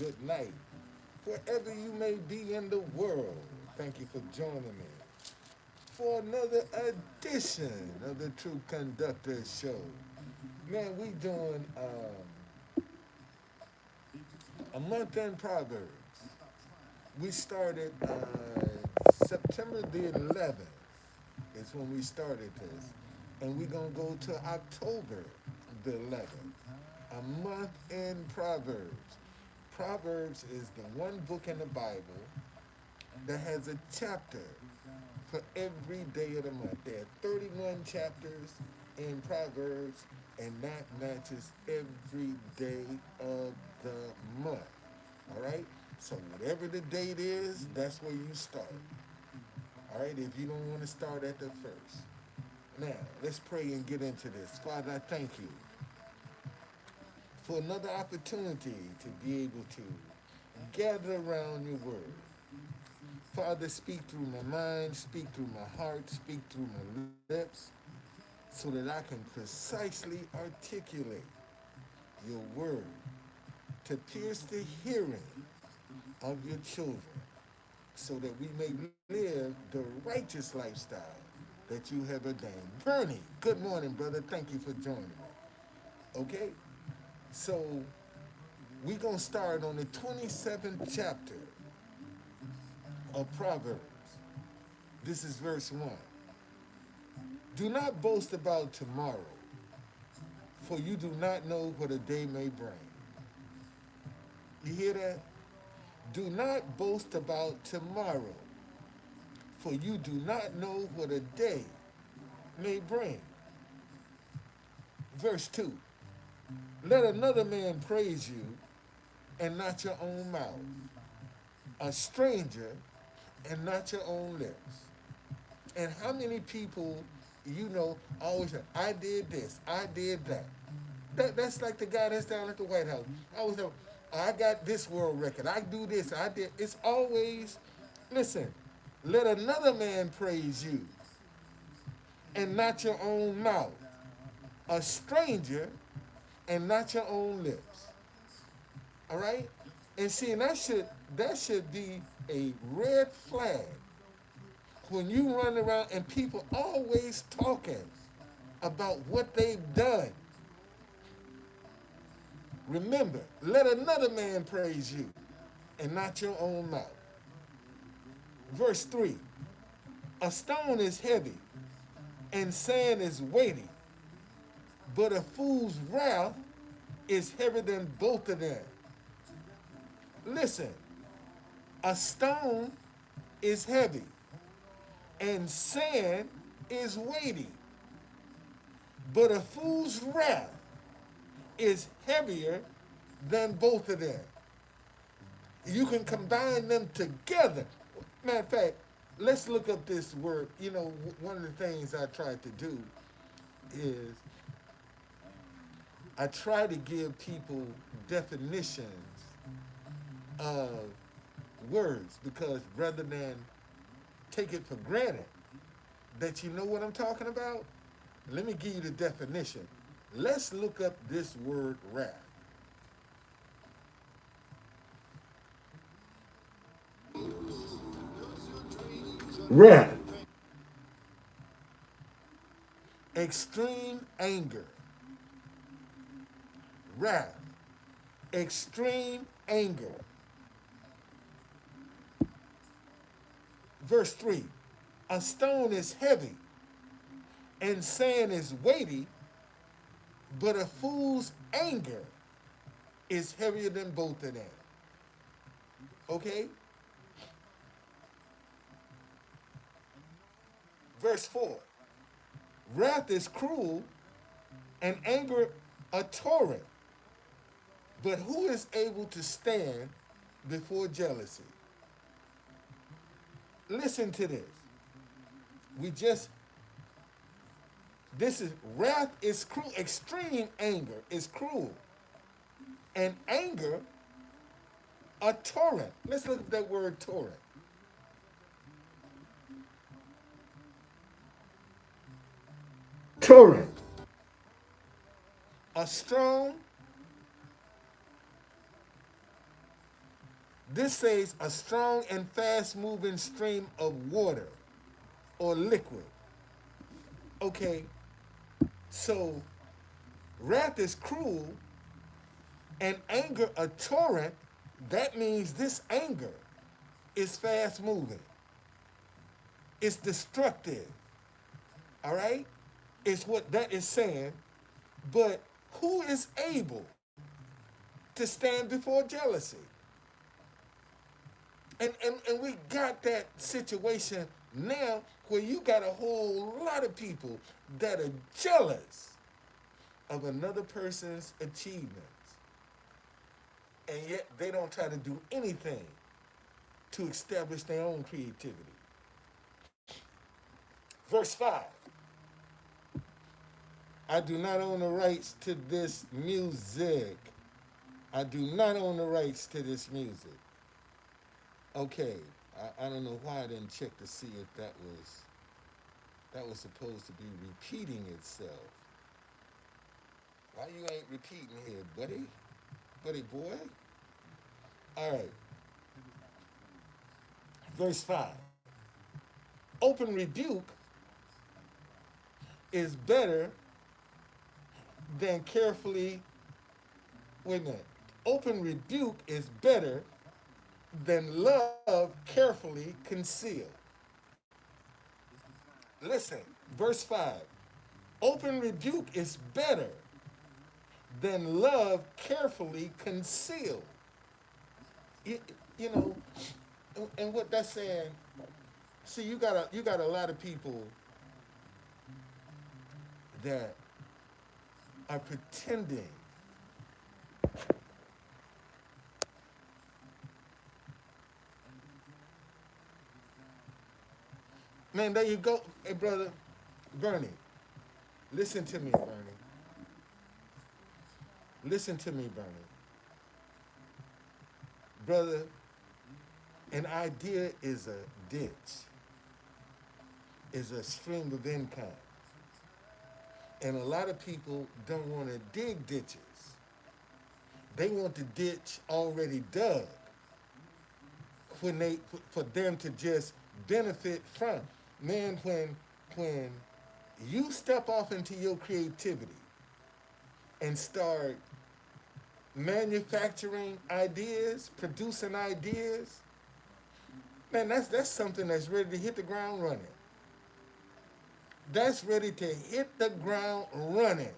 good night. Wherever you may be in the world, thank you for joining me for another edition of the Truth Conductor Show. Man, we doing a month in Proverbs. We started September the 11th is when we started this. And we're going to go to October the 11th. A month in Proverbs. Proverbs is the one book in the Bible that has a chapter for every day of the month. There are 31 chapters in Proverbs, and that matches every day of the month. All right? So, whatever the date is, that's where you start. All right? If you don't want to start at the first. Now, let's pray and get into this. Father, I thank you for another opportunity to be able to gather around your word. Father, speak through my mind, speak through my heart, speak through my lips, so that I can precisely articulate your word to pierce the hearing of your children, so that we may live the righteous lifestyle that you have ordained. Bernie, good morning, brother. Thank you for joining me. Okay? So, we're going to start on the 27th chapter of Proverbs. This is verse 1. Do not boast about tomorrow, for you do not know what a day may bring. You hear that? Do not boast about tomorrow, for you do not know what a day may bring. Verse 2. Let another man praise you and not your own mouth, a stranger and not your own lips. And how many people, always say, I did this, I did that. That's like the guy that's down at the White House. I was like, I got this world record. I do this. I did. It's always, listen, let another man praise you and not your own mouth, a stranger and not your own lips. All right? And see, and that should be a red flag when you run around and people always talking about what they've done. Remember, let another man praise you and not your own mouth. Verse 3. A stone is heavy and sand is weighty, but a fool's wrath is heavier than both of them. Listen, a stone is heavy and sand is weighty, but a fool's wrath is heavier than both of them. You can combine them together. Matter of fact, let's look up this word. One of the things I try to do is I try to give people definitions of words, because rather than take it for granted that you know what I'm talking about, let me give you the definition. Let's look up this word wrath. Wrath. Extreme anger. Wrath. Extreme anger. Verse 3. A stone is heavy and sand is weighty, but a fool's anger is heavier than both of them. Okay? Verse 4. Wrath is cruel and anger a torrent, but who is able to stand before jealousy? Listen to this. We just, this is, wrath is cruel. Extreme anger is cruel. And anger, a torrent. Let's look at that word torrent. Torrent. A strong This says a strong and fast moving stream of water or liquid. Okay, so wrath is cruel and anger a torrent. That means this anger is fast moving, it's destructive. All right? It's what that is saying. But who is able to stand before jealousy? And we got that situation now where you got a whole lot of people that are jealous of another person's achievements. And yet they don't try to do anything to establish their own creativity. Verse 5. I do not own the rights to this music. I do not own the rights to this music. Okay, I don't know why I didn't check to see if that was supposed to be repeating itself. Why you ain't repeating here, buddy? Buddy boy? All right. Verse 5. Open rebuke is better than carefully, wait a minute. Open rebuke is better than love carefully concealed. Listen, verse 5. Open rebuke is better than love carefully concealed. You, you know, and what that's saying, see, you got a lot of people that are pretending. Man, there you go. Hey, brother, Bernie, listen to me, Bernie. Listen to me, Bernie. Brother, an idea is a ditch, is a stream of income. And a lot of people don't want to dig ditches. They want the ditch already dug for them to just benefit from. Man, when you step off into your creativity and start manufacturing ideas, producing ideas, man, that's something that's ready to hit the ground running. That's ready to hit the ground running.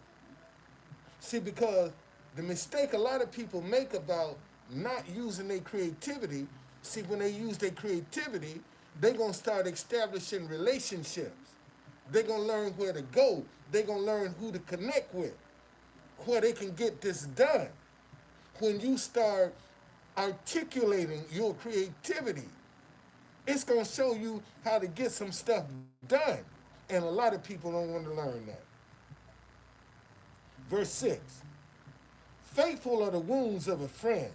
See, because the mistake a lot of people make about not using their creativity, see, when they use their creativity, they're going to start establishing relationships. They're going to learn where to go. They're going to learn who to connect with, where they can get this done. When you start articulating your creativity, it's going to show you how to get some stuff done. And a lot of people don't want to learn that. Verse 6. Faithful are the wounds of a friend,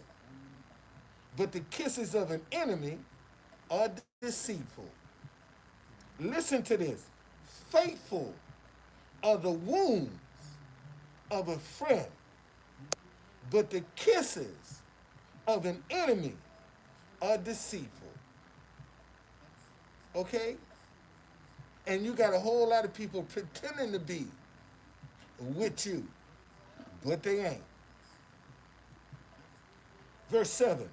but the kisses of an enemy are deceitful. Listen to this. Faithful are the wounds of a friend, but the kisses of an enemy are deceitful. Okay? And you got a whole lot of people pretending to be with you, but they ain't. Verse 7.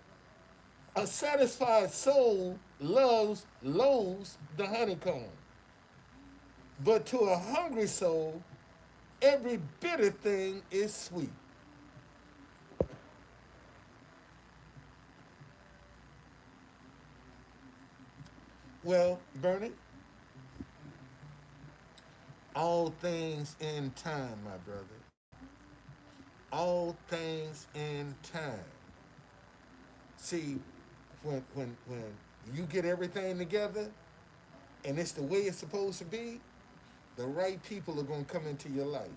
A satisfied soul loathes the honeycomb, but to a hungry soul, every bitter thing is sweet. Well, Bernie, all things in time, my brother. All things in time. See, when you get everything together and it's the way it's supposed to be, the right people are going to come into your life.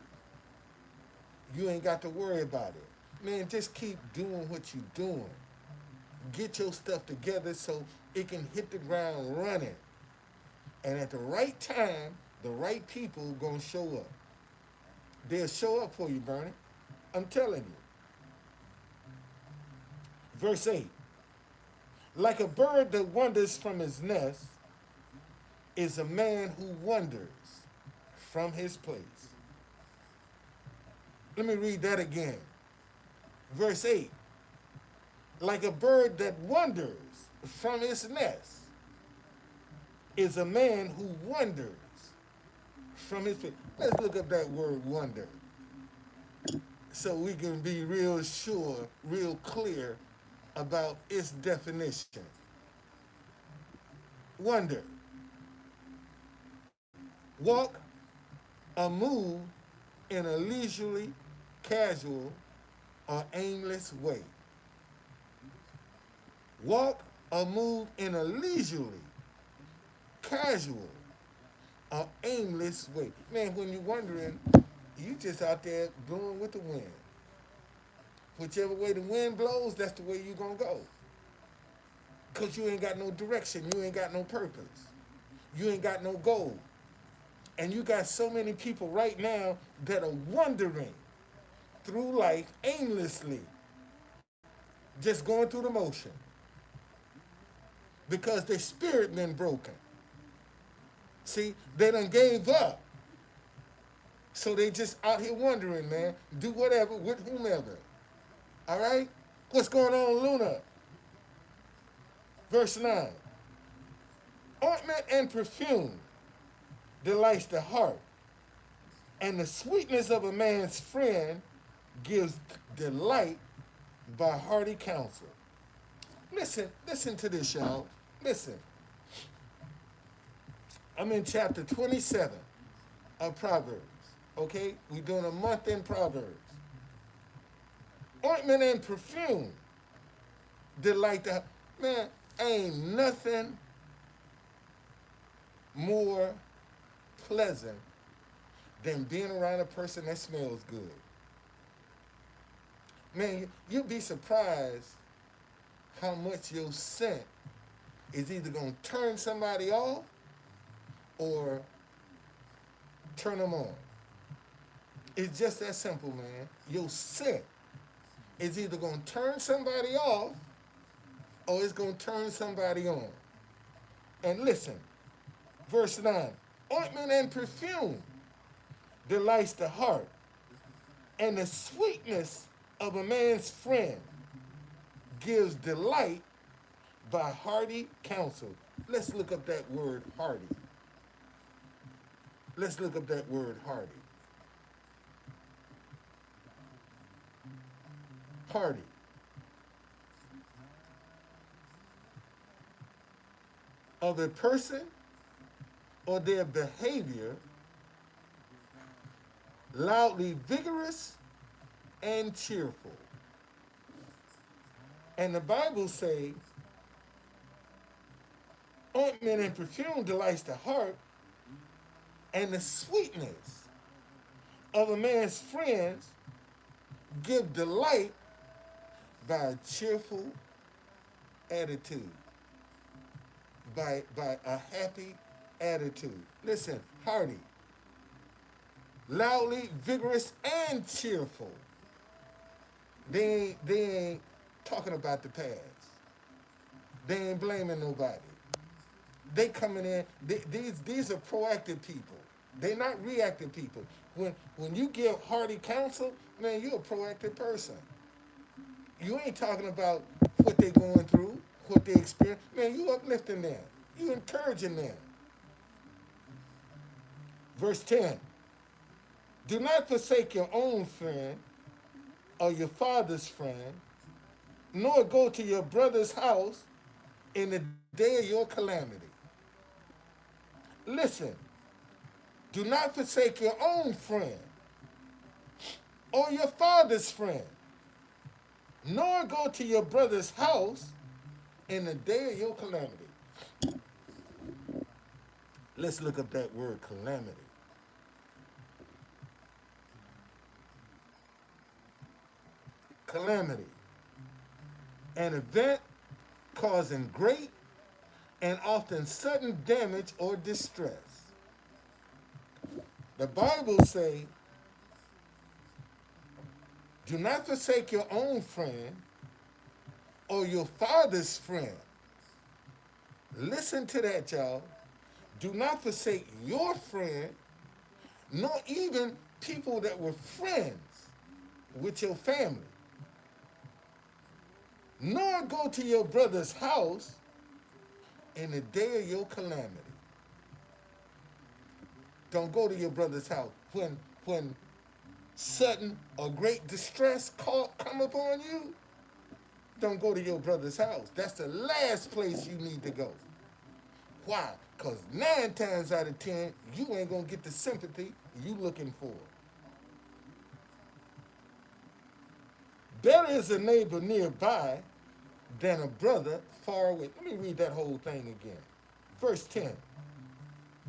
You ain't got to worry about it. Man, just keep doing what you're doing. Get your stuff together so it can hit the ground running. And at the right time, the right people are going to show up. They'll show up for you, Bernie. I'm telling you. Verse 8. Like a bird that wanders from his nest is a man who wanders from his place. Let me read that again. Verse 8. Like a bird that wanders from his nest is a man who wanders from his place. Let's look up that word wonder so we can be real sure, real clear about its definition. Wonder. Walk or move in a leisurely, casual, or aimless way. Walk or move in a leisurely, casual, or aimless way. Man, when you're wondering, you just out there blowing with the wind. Whichever way the wind blows, that's the way you're going to go. Because you ain't got no direction. You ain't got no purpose. You ain't got no goal. And you got so many people right now that are wandering through life aimlessly, just going through the motion because their spirit been broken. See, they done gave up. So they just out here wondering, man, do whatever with whomever. All right? What's going on, Luna? Verse 9. Ointment and perfume delights the heart, and the sweetness of a man's friend gives delight by hearty counsel. Listen to this, y'all. Listen. I'm in chapter 27 of Proverbs. Okay? We're doing a month in Proverbs. Ointment and perfume delight the heart. Man, ain't nothing more pleasant than being around a person that smells good. Man, you'll be surprised how much your scent is either going to turn somebody off or turn them on. It's just that simple, man. Your scent is either going to turn somebody off or it's going to turn somebody on. And listen, verse 9. Ointment and perfume delights the heart, and the sweetness of a man's friend gives delight by hearty counsel. Let's look up that word hearty. Let's look up that word hearty. Hearty. Of a person or their behavior, loudly vigorous and cheerful. And the Bible say, ointment and perfume delights the heart, and the sweetness of a man's friends give delight by a cheerful attitude, by a happy attitude. Listen, hearty, loudly vigorous and cheerful. They ain't talking about the past. They ain't blaming nobody. They coming in. These are proactive people. They're not reactive people. When you give hearty counsel, man, you're a proactive person. You ain't talking about what they going through, what they experience. Man, you uplifting them. You encouraging them. Verse 10. Do not forsake your own friend or your father's friend, nor go to your brother's house in the day of your calamity. Listen, do not forsake your own friend or your father's friend, nor go to your brother's house in the day of your calamity. Let's look up that word calamity. Calamity. An event causing great and often sudden damage or distress. The Bible say, do not forsake your own friend or your father's friend. Listen to that, y'all. Do not forsake your friend, nor even people that were friends with your family, nor go to your brother's house in the day of your calamity. Don't go to your brother's house when sudden or great distress come upon you. Don't go to your brother's house. That's the last place you need to go. Why? Because 9 times out of 10, you ain't going to get the sympathy you looking for. Better is a neighbor nearby than a brother far away. Let me read that whole thing again. Verse 10.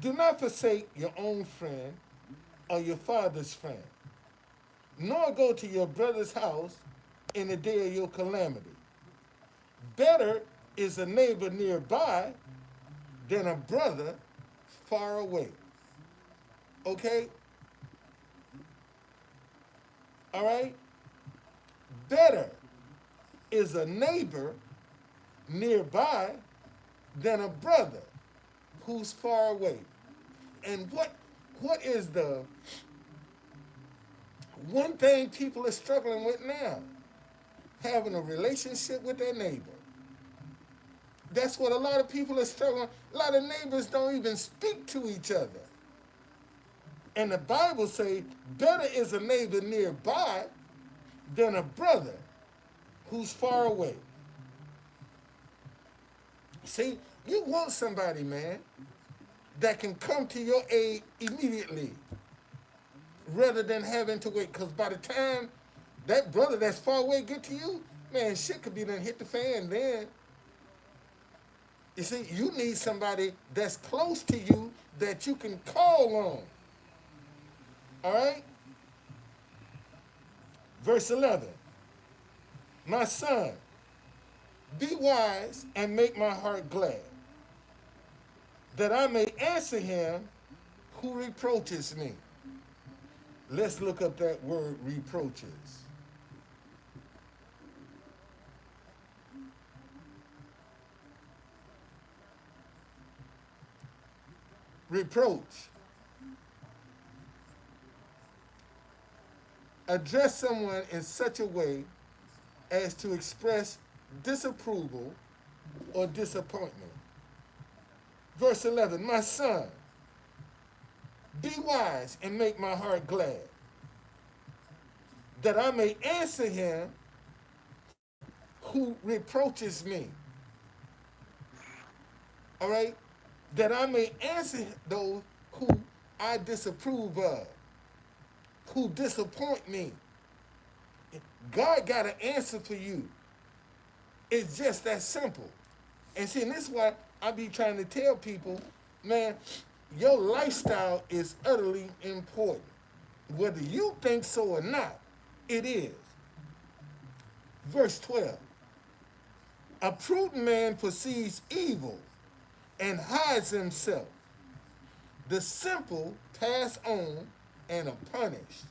Do not forsake your own friend or your father's friend, nor go to your brother's house in the day of your calamity. Better is a neighbor nearby than a brother far away. Okay? All right? Better is a neighbor nearby than a brother who's far away. And what is the one thing people are struggling with now? Having a relationship with their neighbor. That's what a lot of people are struggling. A lot of neighbors don't even speak to each other. And the Bible says, better is a neighbor nearby than a brother who's far away. See, you want somebody, man, that can come to your aid immediately rather than having to wait. Because by the time that brother that's far away get to you, man, shit could be done hit the fan then. You see, you need somebody that's close to you that you can call on. All right? Verse 11. My son, be wise and make my heart glad, that I may answer him who reproaches me. Let's look up that word reproaches. Reproach. Address someone in such a way as to express disapproval or disappointment. Verse 11, my son, be wise and make my heart glad, that I may answer him who reproaches me. All right? That I may answer those who I disapprove of, who disappoint me. God got an answer for you. It's just that simple. And see, and this is why I be trying to tell people, man, your lifestyle is utterly important. Whether you think so or not, it is. Verse 12. A prudent man perceives evil and hides himself. The simple pass on and are punished.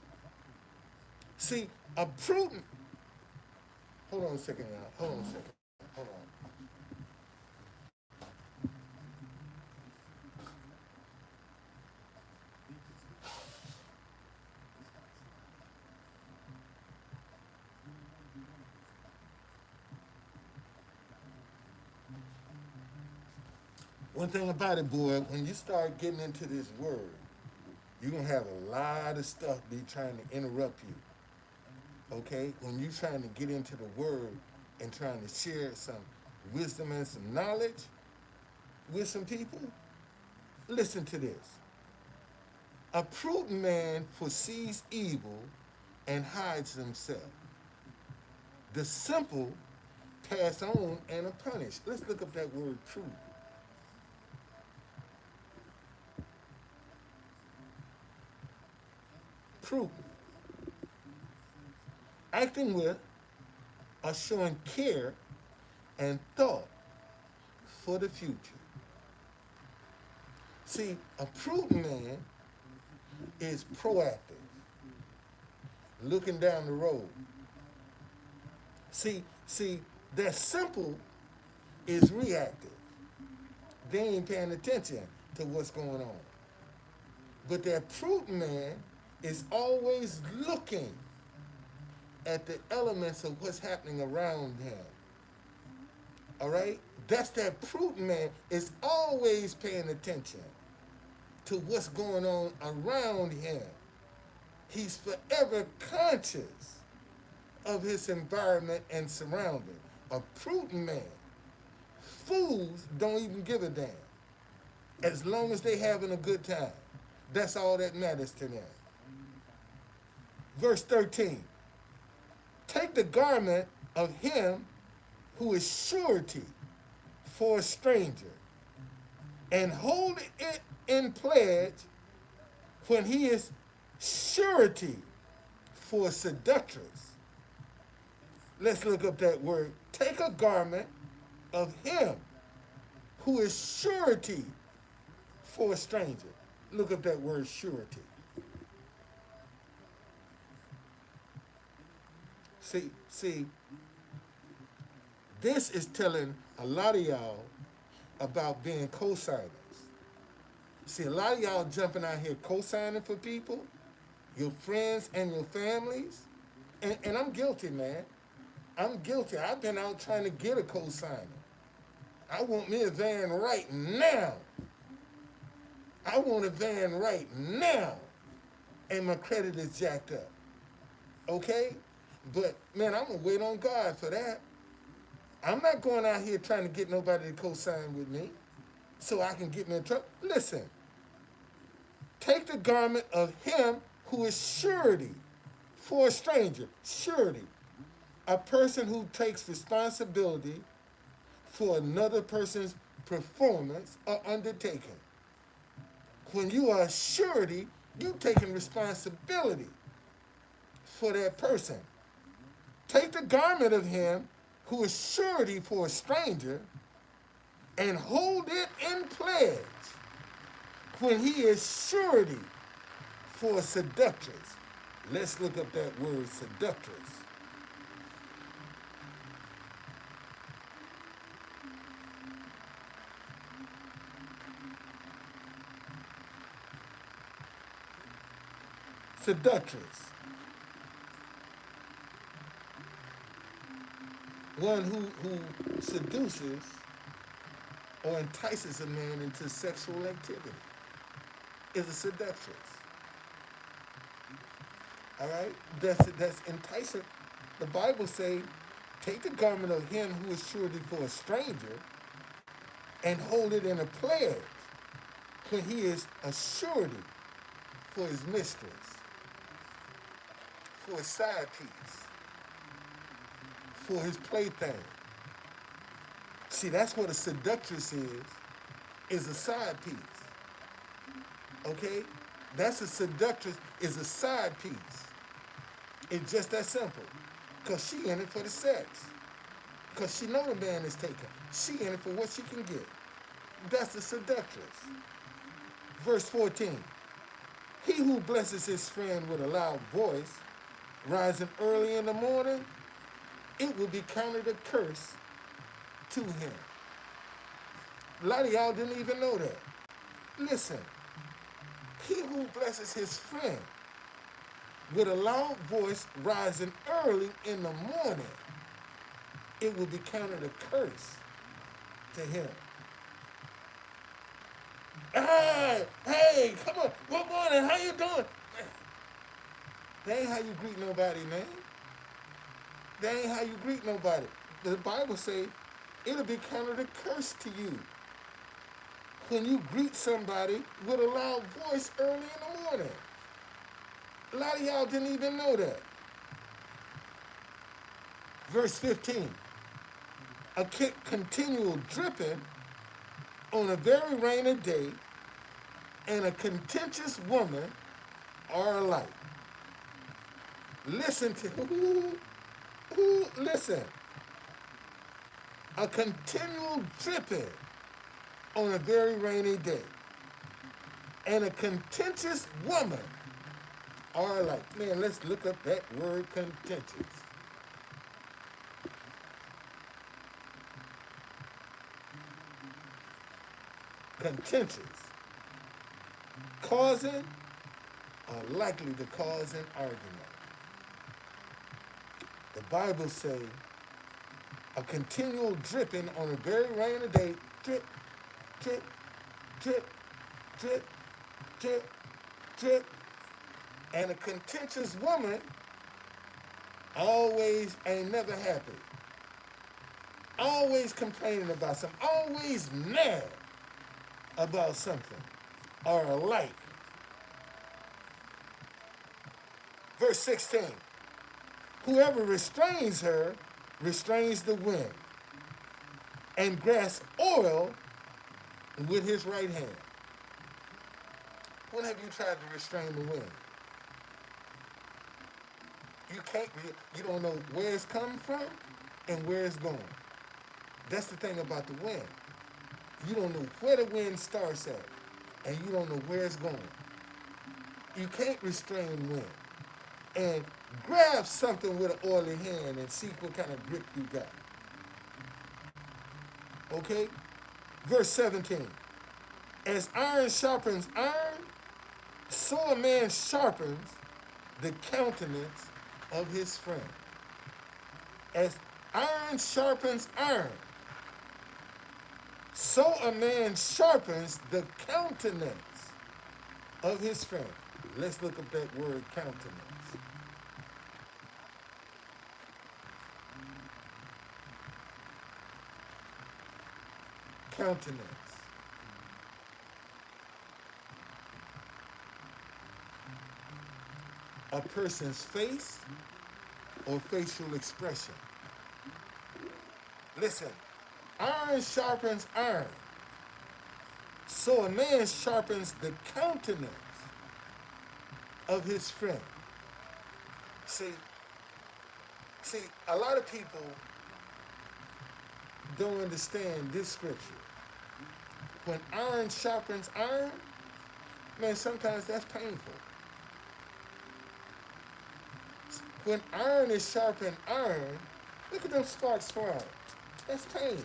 See, a prudent... Hold on a second, y'all. Hold on a second. Hold on. One thing about it, boy, when you start getting into this word, you're going to have a lot of stuff be trying to interrupt you. Okay? When you're trying to get into the word and trying to share some wisdom and some knowledge with some people, listen to this. A prudent man foresees evil and hides himself. The simple pass on and are punished. Let's look up that word prudent. Prudent. Acting with or showing care and thought for the future. See, a prudent man is proactive, looking down the road. See, that simple is reactive, They ain't paying attention to what's going on. But that prudent man is always looking at the elements of what's happening around him. All right? That's that prudent man is always paying attention to what's going on around him. He's forever conscious of his environment and surrounding. A prudent man. Fools don't even give a damn. As long as they having a good time. That's all that matters to them. Verse 13. Take the garment of him who is surety for a stranger, and hold it in pledge when he is surety for a seductress. Let's look up that word. Take a garment of him who is surety for a stranger. Look up that word surety. See, this is telling a lot of y'all about being co-signers. See, a lot of y'all jumping out here co-signing for people, your friends and your families, and I'm guilty, man. I'm guilty. I've been out trying to get a co-signer. I want me a van right now. I want a van right now. And my credit is jacked up. Okay? But, man, I'm going to wait on God for that. I'm not going out here trying to get nobody to co-sign with me so I can get me in trouble. Listen. Take the garment of him who is surety for a stranger. Surety. A person who takes responsibility for another person's performance or undertaking. When you are a surety, you taking responsibility for that person. Take the garment of him who is surety for a stranger and hold it in pledge when he is surety for a seductress. Let's look up that word, seductress. Seductress. One who seduces or entices a man into sexual activity is a seductress. All right? That's enticing. The Bible says, take the garment of him who is surety for a stranger and hold it in a pledge when he is a surety for his mistress, for a side piece, for his plaything. See, that's what a seductress is a side piece. Okay? That's a seductress, is a side piece. It's just that simple. Because she in it for the sex. Because she know the man is taken. She in it for what she can get. That's a seductress. Verse 14. He who blesses his friend with a loud voice, rising early in the morning, it will be counted a curse to him. A lot of y'all didn't even know that. Listen, he who blesses his friend with a loud voice rising early in the morning, it will be counted a curse to him. Hey, come on, good morning, how you doing? That ain't how you greet nobody, man. That ain't how you greet nobody. The Bible says it'll be counted a curse to you when you greet somebody with a loud voice early in the morning. A lot of y'all didn't even know that. Verse 15. A continual dripping on a very rainy day and a contentious woman are alike. Listen to listen. A continual dripping on a very rainy day and a contentious woman are alike. Man, let's look up that word contentious. contentious, causing or likely to cause an argument. The Bible say a continual dripping on a very rainy day, drip, drip, drip, drip, drip, drip, and a contentious woman always ain't never happy, always complaining about something, always mad about something or alike. Verse 16, whoever restrains her restrains the wind and grasps oil with his right hand. When have you tried to restrain the wind? You can't, you don't know where it's coming from and where it's going. That's the thing about the wind. You don't know where the wind starts at, and you don't know where it's going. You can't restrain wind. And grab something with an oily hand and see what kind of grip you got. Okay? Verse 17. As iron sharpens iron, so a man sharpens the countenance of his friend. As iron sharpens iron, so a man sharpens the countenance of his friend. Let's look up that word countenance. Countenance. A person's face or facial expression. Listen, iron sharpens iron. So a man sharpens the countenance of his friend. See, a lot of people don't understand this scripture. When iron sharpens iron, man, sometimes that's painful. When iron is sharpening iron, look at them sparks flying. That's pain.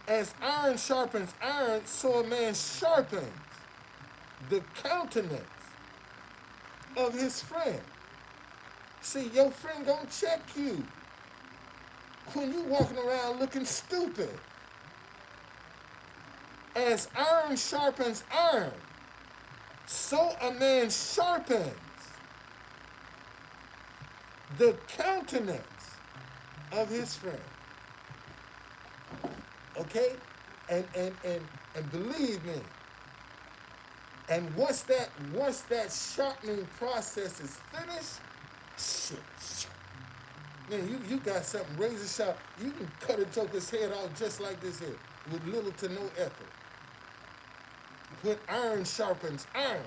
As iron sharpens iron, so a man sharpens the countenance of his friend. See, your friend gonna check you when you walking around looking stupid. As iron sharpens iron, so a man sharpens the countenance of his friend. Okay? And believe me, and once that sharpening process is finished, man, you got something razor sharp. You can cut a joker's head off just like this here with little to no effort. When iron sharpens iron,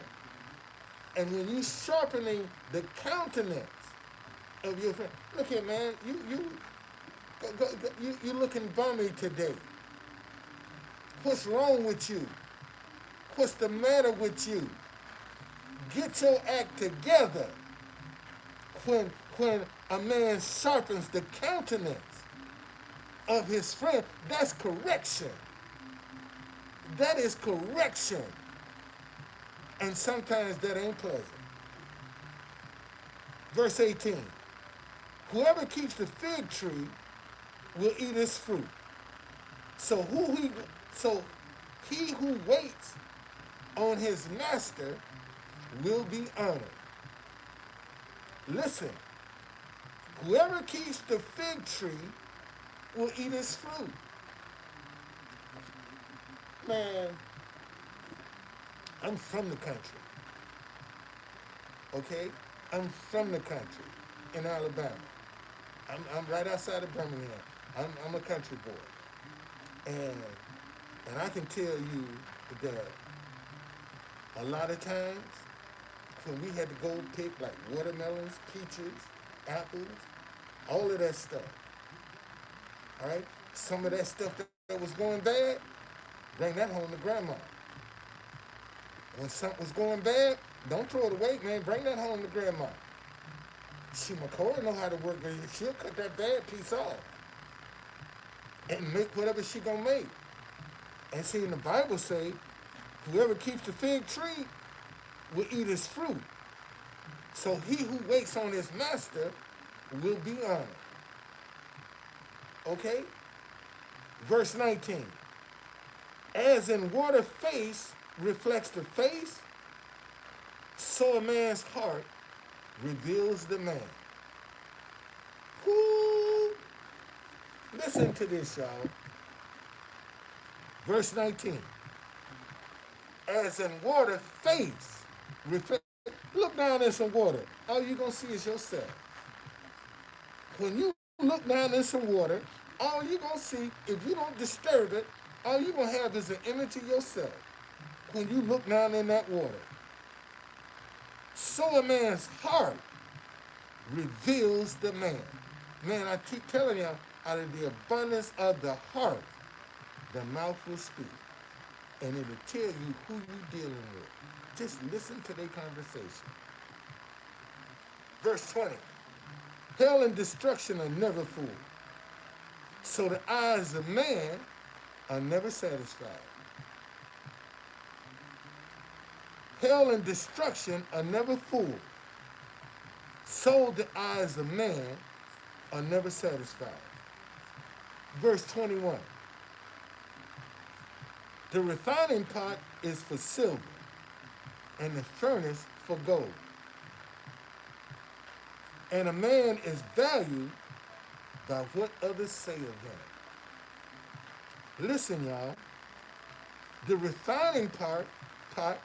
and when you sharpening the countenance of your friend, look here, man, you looking bummy today. What's wrong with you? What's the matter with you? Get your act together. When a man sharpens the countenance of his friend, that's correction. That is correction. And sometimes that ain't pleasant. Verse 18. Whoever keeps the fig tree will eat its fruit. So he who waits on his master will be honored. Listen, whoever keeps the fig tree will eat its fruit. Man, I'm from the country. Okay? I'm from the country in Alabama. I'm right outside of Birmingham. I'm a country boy. And I can tell you that a lot of times when we had to go pick like watermelons, peaches, apples, all of that stuff. All right? Some of that stuff that was going bad, bring that home to grandma. When something was going bad, don't throw it away, man. Bring that home to grandma. See, McCoy know how to work with it. She'll cut that bad piece off and make whatever she gonna make. And see, in the Bible say, whoever keeps the fig tree will eat his fruit. So he who waits on his master will be honored. Okay? Verse 19. As in water face reflects the face, so a man's heart reveals the man. Whoo! Listen to this, y'all. Verse 19. As in water face reflects. Look down in some water. All you're going to see is yourself. When you look down in some water, all you're going to see, if you don't disturb it, all you're going to have is an image of yourself when you look down in that water. So a man's heart reveals the man. Man, I keep telling y'all, out of the abundance of the heart, the mouth will speak. And it'll tell you who you're dealing with. Just listen to their conversation. Verse 20. Hell and destruction are never full. So the eyes of man are never satisfied. Hell and destruction are never full. So the eyes of man are never satisfied. Verse 21. The refining pot is for silver, and the furnace for gold. And a man is valued by what others say of him. Listen, y'all. The refining pot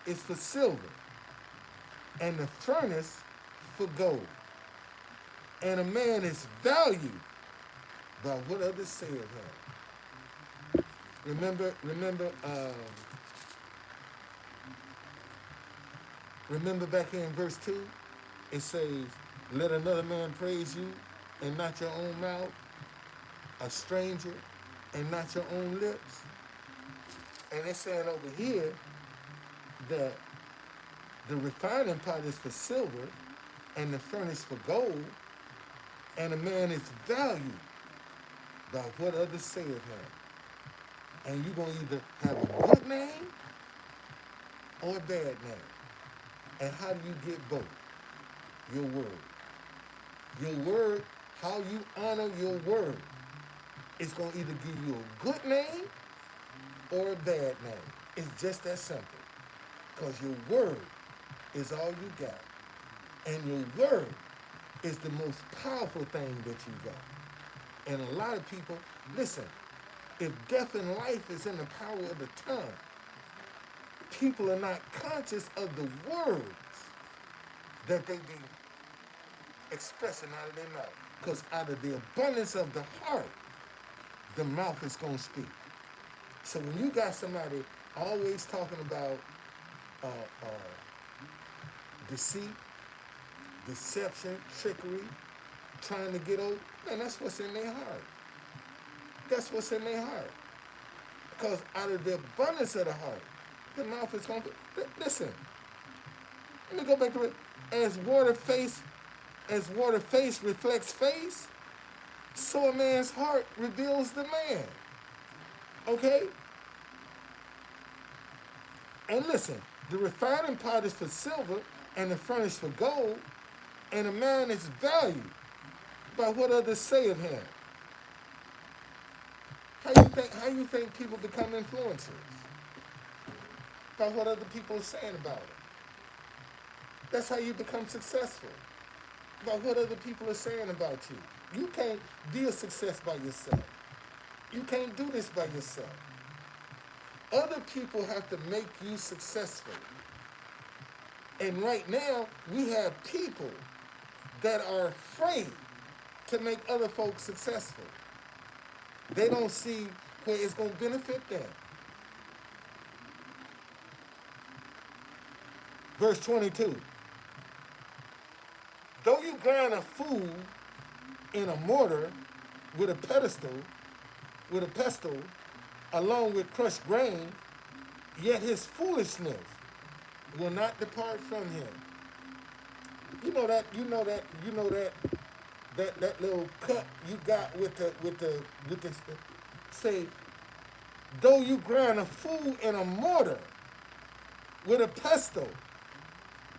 is for silver, and the furnace for gold. And a man is valued by what others say of him. Remember back here in verse 2, it says, let another man praise you and not your own mouth, a stranger and not your own lips. And it's saying over here that the refining pot is for silver and the furnace for gold, and a man is valued by what others say of him. And you're going to either have a good name or a bad name. And how do you get both? Your word. Your word, how you honor your word, is going to either give you a good name or a bad name. It's just that simple. Because your word is all you got. And your word is the most powerful thing that you got. And a lot of people, listen, if death and life is in the power of the tongue, people are not conscious of the words that they be expressing out of their mouth. Because out of the abundance of the heart, the mouth is going to speak. So when you got somebody always talking about deceit, deception, trickery, trying to get over, man, that's what's in their heart. That's what's in their heart. Because out of the abundance of the heart, the mouth is going to... Listen, let me go back to it. As water face reflects face, so a man's heart reveals the man. Okay? And listen, the refining pot is for silver and the furnace for gold, and a man is valued by what others say of him. How you think people become influencers? By what other people are saying about it. That's how you become successful. By what other people are saying about you. You can't be a success by yourself. You can't do this by yourself. Other people have to make you successful. And right now, we have people that are afraid to make other folks successful. They don't see where it's going to benefit them. Verse 22. Though you grind a fool in a mortar with a pestle, along with crushed grain, yet his foolishness will not depart from him. You know that little cut you got with the say, Though you grind a fool in a mortar with a pestle,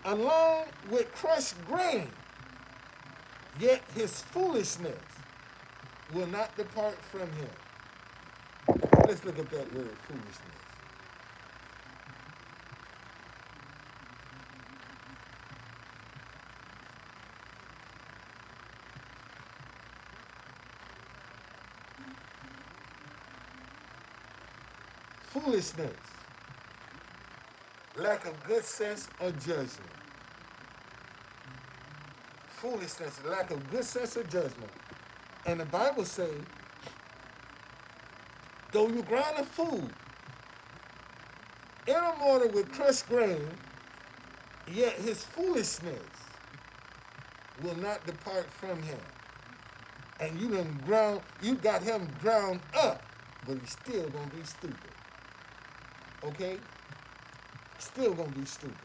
along with crushed grain, yet his foolishness will not depart from him. Let's look at that word foolishness. Foolishness, lack of good sense or judgment. Foolishness, lack of good sense or judgment. And the Bible says, though you grind a fool in a mortar with crushed grain, yet his foolishness will not depart from him. And you got him ground up, but he's still gonna be stupid. Okay? Still gonna be stupid.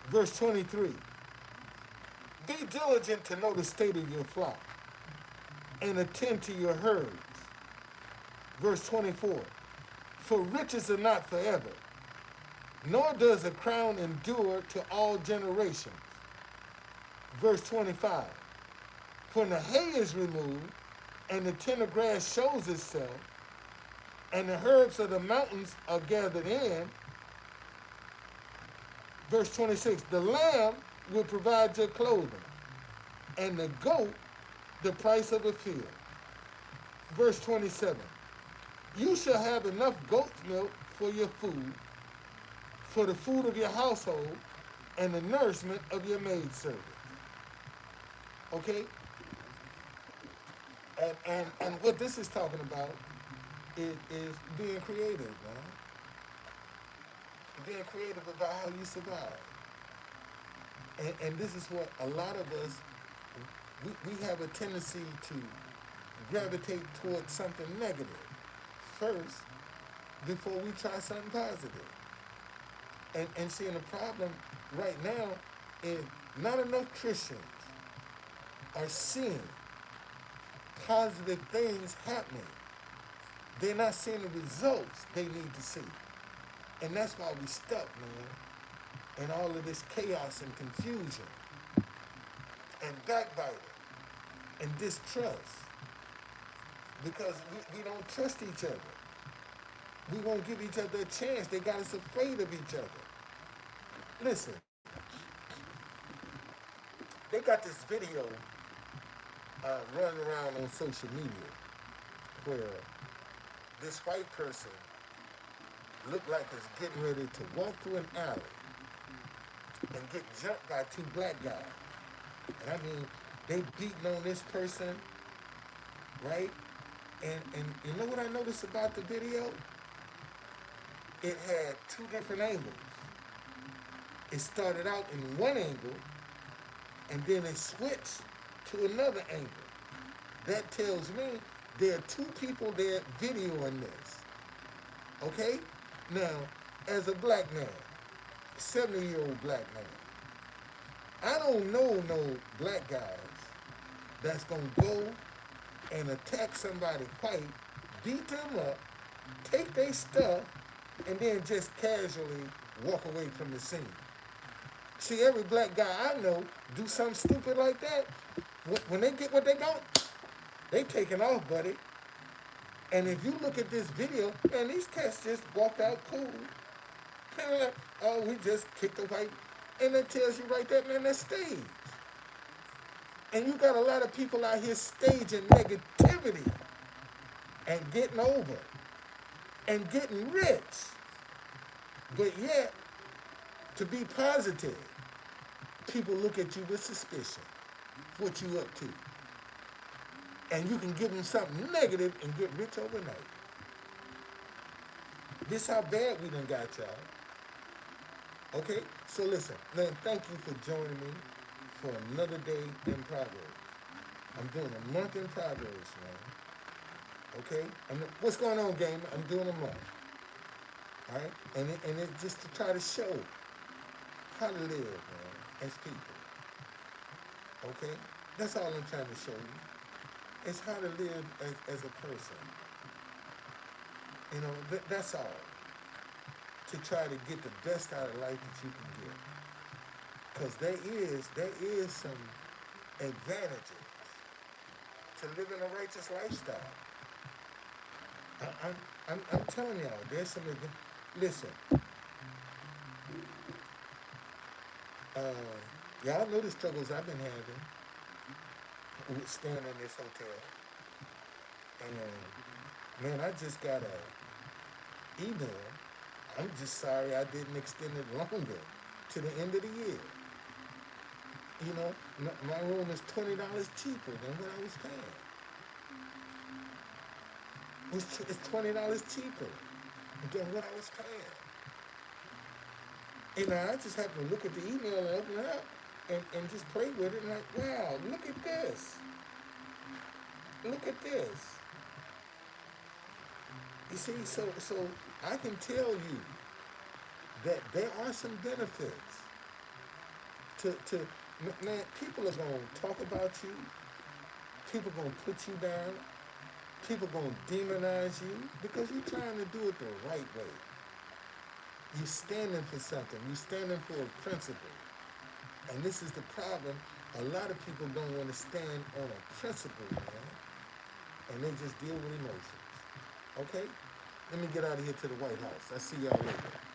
Verse 23. Be diligent to know the state of your flock and attend to your herds. Verse 24. For riches are not forever, nor does a crown endure to all generations. Verse 25. When the hay is removed and the tender grass shows itself, and the herbs of the mountains are gathered in. Verse 26, the lamb will provide your clothing, and the goat the price of a field. Verse 27, you shall have enough goat's milk for your food, for the food of your household, and the nourishment of your maidservants. Okay? And what this is talking about is being creative, man. Being creative about how you survive. And this is what a lot of us, we have a tendency to gravitate towards something negative first before we try something positive. And seeing the problem right now is not enough Christians are seeing positive things happening. They're not seeing the results they need to see. And that's why we stuck, man, in all of this chaos and confusion and backbiting and distrust. Because we don't trust each other. We won't give each other a chance. They got us afraid of each other. Listen, they got this video running around on social media where this white person looked like it's getting ready to walk through an alley and get jumped by two black guys. And I mean, they beating on this person, right? And you know what I noticed about the video? It had two different angles. It started out in one angle, and then it switched to another angle. That tells me there are two people there videoing this. Okay? Now, as a black man, 70-year-old black man, I don't know no black guys that's gonna go and attack somebody white, beat them up, take their stuff, and then just casually walk away from the scene. See, every black guy I know do something stupid like that. When they get what they got, they taking off, buddy. And if you look at this video, man, these cats just walked out cool. Kind of like, oh, we just kicked the white. And it tells you right there, man, that's stage. And you got a lot of people out here staging negativity and getting over and getting rich. But yet, to be positive, people look at you with suspicion. What you up to? And you can give them something negative and get rich overnight. This how bad we done got, y'all. Okay? So listen, man, thank you for joining me for another day in Proverbs. I'm doing a month in Proverbs, man. Okay? What's going on, gamer? I'm doing a month. All right? And it's just to try to show how to live, man, as people. Okay? That's all I'm trying to show you. It's how to live as a person. That's all. To try to get the best out of life that you can get. Because there is some advantages to living a righteous lifestyle. I'm telling y'all, there's some. Listen, uh, y'all know the struggles I've been having with staying in this hotel, and man, I just got a email. I'm just sorry I didn't extend it longer to the end of the year. My room is $20 cheaper than what I was paying. It's $20 cheaper than what I was paying. I just happened to look at the email and open it up and just play with it and like, wow, look at this. Look at this. You see, so I can tell you that there are some benefits to man, people are gonna talk about you, people gonna put you down, people gonna demonize you because you're trying to do it the right way. You're standing for something, you're standing for a principle. And this is the problem. A lot of people don't want to stand on a principle, man. And they just deal with emotions. Okay? Let me get out of here to the White House. I'll see y'all later.